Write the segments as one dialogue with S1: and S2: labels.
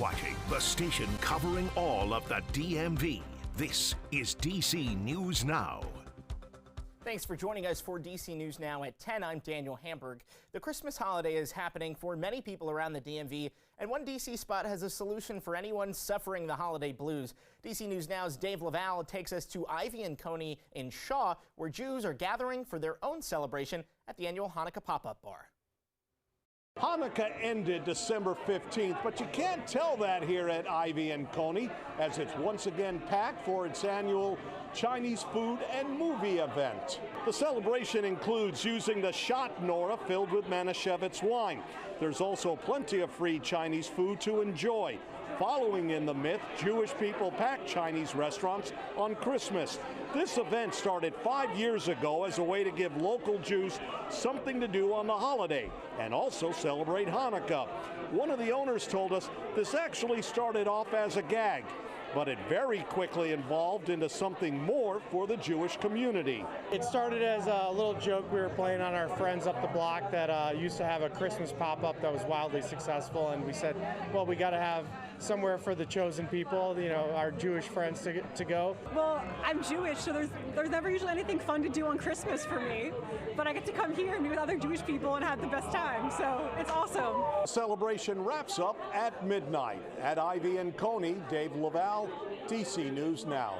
S1: watching the station covering all of the DMV. This is DC News Now.
S2: Thanks for joining us for DC News Now at 10. I'm Daniel Hamburg. The Christmas holiday is happening for many people around the DMV, and one DC spot has a solution for anyone suffering the holiday blues. DC News Now's Dave Laval takes us to Ivy and Coney in Shaw, where Jews are gathering for their own celebration at the annual Hanukkah pop-up bar.
S3: Hanukkah ended December 15th, but you can't tell that here at Ivy and Coney, as it's once again packed for its annual Chinese food and movie event. The celebration includes using the shot Nora filled with Manischewitz wine. There's also plenty of free Chinese food to enjoy. Following in the myth, Jewish people pack Chinese restaurants on Christmas. This event started 5 years ago as a way to give local Jews something to do on the holiday and also celebrate Hanukkah. One of the owners told us this actually started off as a gag, but it very quickly evolved into something more for the Jewish community.
S4: It started as a little joke we were playing on our friends up the block that used to have a Christmas pop-up that was wildly successful, and we said, well, we got to have somewhere for the chosen people, you know, our Jewish friends to go.
S5: Well, I'm Jewish, so there's never usually anything fun to do on Christmas for me, but I get to come here and meet with other Jewish people and have the best time, so it's awesome.
S3: The celebration wraps up at midnight. At Ivy and Coney, Dave Laval, DC News Now.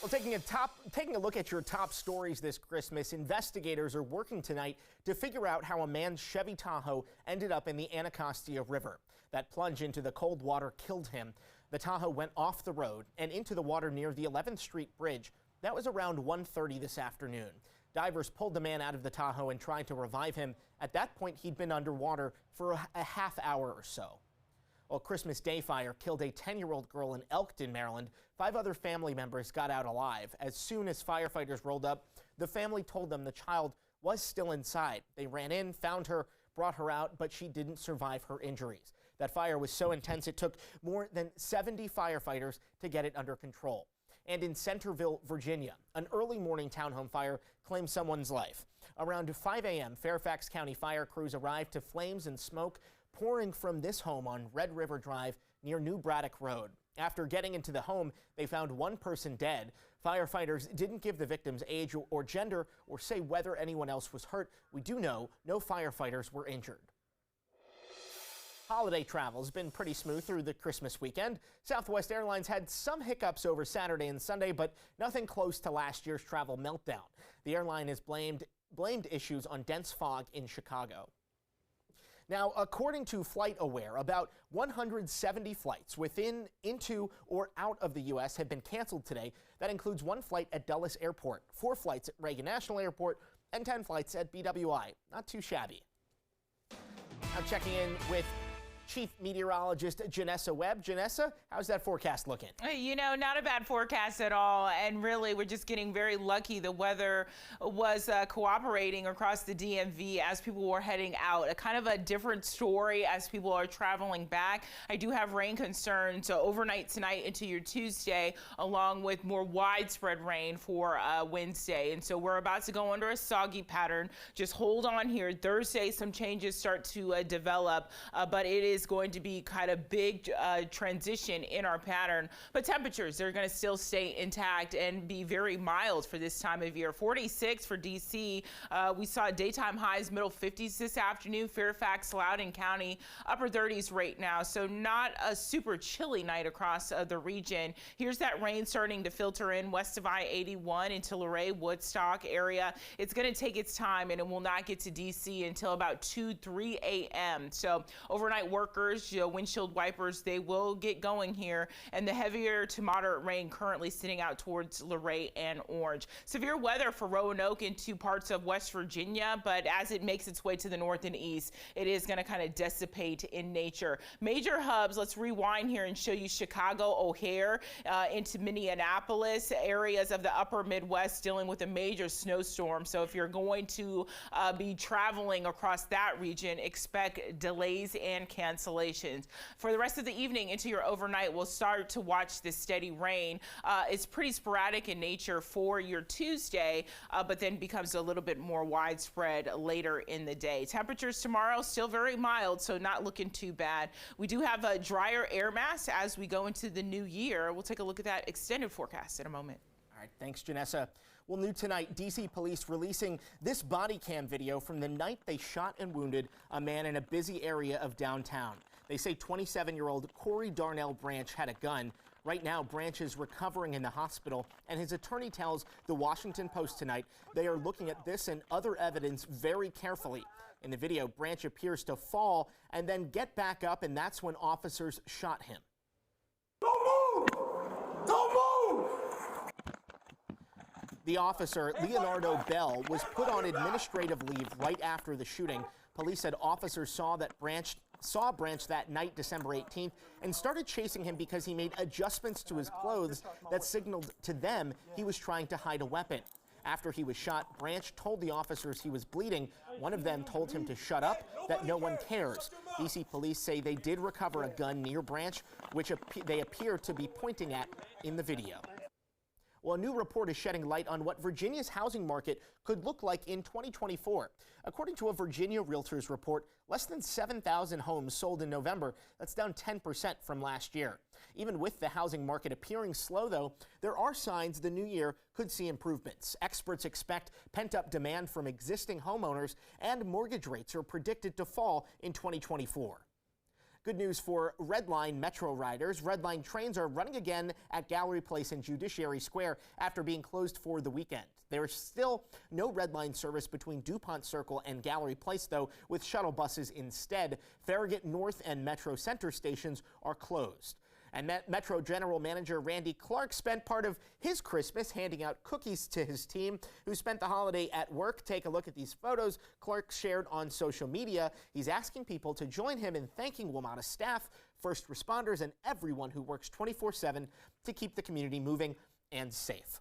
S2: Well, taking a look at your top stories this Christmas, investigators are working tonight to figure out how a man's Chevy Tahoe ended up in the Anacostia River. That plunge into the cold water killed him. The Tahoe went off the road and into the water near the 11th Street Bridge. That was around 1:30 this afternoon. Divers pulled the man out of the Tahoe and tried to revive him. At that point, he'd been underwater for a half hour or so. Well, Christmas Day fire killed a 10-year-old girl in Elkton, Maryland. 5 other family members got out alive. As soon as firefighters rolled up, the family told them the child was still inside. They ran in, found her, brought her out, but she didn't survive her injuries. That fire was so intense it took more than 70 firefighters to get it under control. And in Centerville, Virginia, an early morning townhome fire claimed someone's life. Around 5 a.m., Fairfax County fire crews arrived to flames and smoke pouring from this home on Red River Drive near New Braddock Road. After getting into the home, they found one person dead. Firefighters didn't give the victim's age or gender or say whether anyone else was hurt. We do know no firefighters were injured. Holiday travel has been pretty smooth through the Christmas weekend. Southwest Airlines had some hiccups over Saturday and Sunday, but nothing close to last year's travel meltdown. The airline has blamed issues on dense fog in Chicago. Now, according to FlightAware, about 170 flights within, into, or out of the U.S. have been canceled today. That includes 1 flight at Dulles Airport, 4 flights at Reagan National Airport, and 10 flights at BWI. Not too shabby. I'm checking in with Chief Meteorologist Janessa Webb. Janessa, how's that forecast looking?
S6: You know, not a bad forecast at all, and really we're just getting very lucky. The weather was cooperating across the DMV as people were heading out. A kind of a different story as people are traveling back. I do have rain concerns overnight tonight into your Tuesday, along with more widespread rain for Wednesday. And so we're about to go under a soggy pattern. Just hold on here. Thursday, some changes start to develop, but it is going to be kind of big transition in our pattern, but temperatures, they're going to still stay intact and be very mild for this time of year. 46 for DC. We saw daytime highs, middle 50s this afternoon. Fairfax, Loudoun County, upper 30s right now. So not a super chilly night across the region. Here's that rain starting to filter in west of I-81 into Luray, Woodstock area. It's going to take its time, and it will not get to DC until about 2-3 a.m. So overnight workers, windshield wipers, they will get going here, and the heavier to moderate rain currently sitting out towards Luray and Orange. Severe weather for Roanoke into parts of West Virginia, but as it makes its way to the north and east, it is going to kind of dissipate in nature. Major hubs, let's rewind here and show you Chicago, O'Hare, into Minneapolis, areas of the upper Midwest dealing with a major snowstorm. So if you're going to be traveling across that region, expect delays and cancellations. cancellations. For the rest of the evening into your overnight, we'll start to watch this steady rain. It's pretty sporadic in nature for your Tuesday, but then becomes a little bit more widespread later in the day. Temperatures tomorrow still very mild, so not looking too bad. We do have a drier air mass as we go into the new year. We'll take a look at that extended forecast in a moment.
S2: All right, thanks, Janessa. Well, new tonight, D.C. police releasing this body cam video from the night they shot and wounded a man in a busy area of downtown. They say 27-year-old Corey Darnell Branch had a gun. Right now, Branch is recovering in the hospital, and his attorney tells the Washington Post tonight they are looking at this and other evidence very carefully. In the video, Branch appears to fall and then get back up, and that's when officers shot him.
S7: Don't move! Don't move!
S2: The officer, Leonardo Bell, was put on administrative leave right after the shooting. Police said officers saw Branch that night, December 18th, and started chasing him because he made adjustments to his clothes that signaled to them he was trying to hide a weapon. After he was shot, Branch told the officers he was bleeding. One of them told him to shut up, that no one cares. D.C. police say they did recover a gun near Branch, which they appear to be pointing at in the video. Well, a new report is shedding light on what Virginia's housing market could look like in 2024. According to a Virginia Realtors report, less than 7,000 homes sold in November. That's down 10% from last year. Even with the housing market appearing slow, though, there are signs the new year could see improvements. Experts expect pent-up demand from existing homeowners, and mortgage rates are predicted to fall in 2024. Good news for Red Line Metro riders. Red Line trains are running again at Gallery Place and Judiciary Square after being closed for the weekend. There is still no Red Line service between DuPont Circle and Gallery Place, though, with shuttle buses instead. Farragut North and Metro Center stations are closed. And Metro General Manager Randy Clark spent part of his Christmas handing out cookies to his team, who spent the holiday at work. Take a look at these photos Clark shared on social media. He's asking people to join him in thanking WMATA staff, first responders, and everyone who works 24/7 to keep the community moving and safe.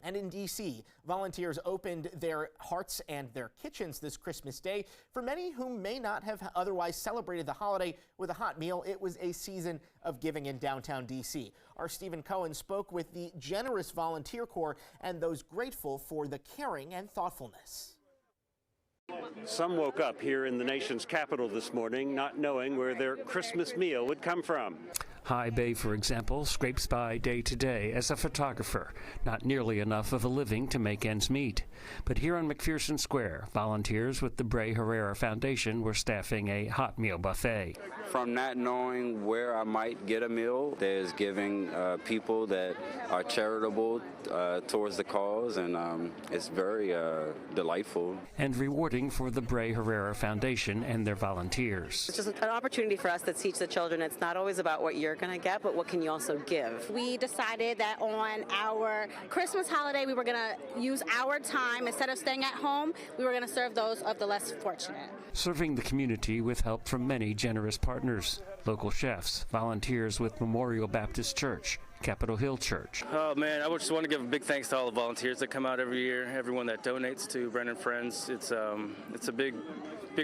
S2: And in D.C., volunteers opened their hearts and their kitchens this Christmas Day. For many who may not have otherwise celebrated the holiday with a hot meal, it was a season of giving in downtown D.C. Our Stephen Cohen spoke with the generous volunteer corps and those grateful for the caring and thoughtfulness.
S8: Some woke up here in the nation's capital this morning not knowing where their Christmas meal would come from.
S9: High Bay, for example, scrapes by day to day as a photographer, not nearly enough of a living to make ends meet. But here on McPherson Square, volunteers with the Bray Herrera Foundation were staffing a hot meal buffet.
S10: From not knowing where I might get a meal, there's giving people that are charitable towards the cause, and it's very delightful.
S9: And rewarding for the Bray Herrera Foundation and their volunteers.
S11: It's just an opportunity for us to teach the children it's not always about what you're going to get, but what can you also give.
S12: We decided that on our Christmas holiday, we were going to use our time. Instead of staying at home, we were going to serve those of the less fortunate.
S9: Serving the community with help from many generous partners, local chefs, volunteers with Memorial Baptist Church, Capitol Hill Church.
S13: Oh man, I just want to give a big thanks to all the volunteers that come out every year, everyone that donates to Brennan Friends. It's a big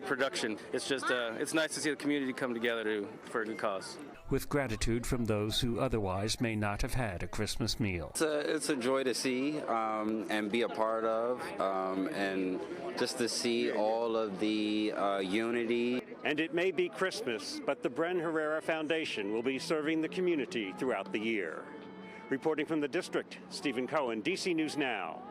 S13: production. It's just it's nice to see the community come together for a good cause.
S9: With gratitude from those who otherwise may not have had a Christmas meal.
S10: It's a joy to see and be a part of, and just to see all of the unity.
S8: And it may be Christmas, but the Bren Herrera Foundation will be serving the community throughout the year. Reporting from the district, Stephen Cohen, DC News Now.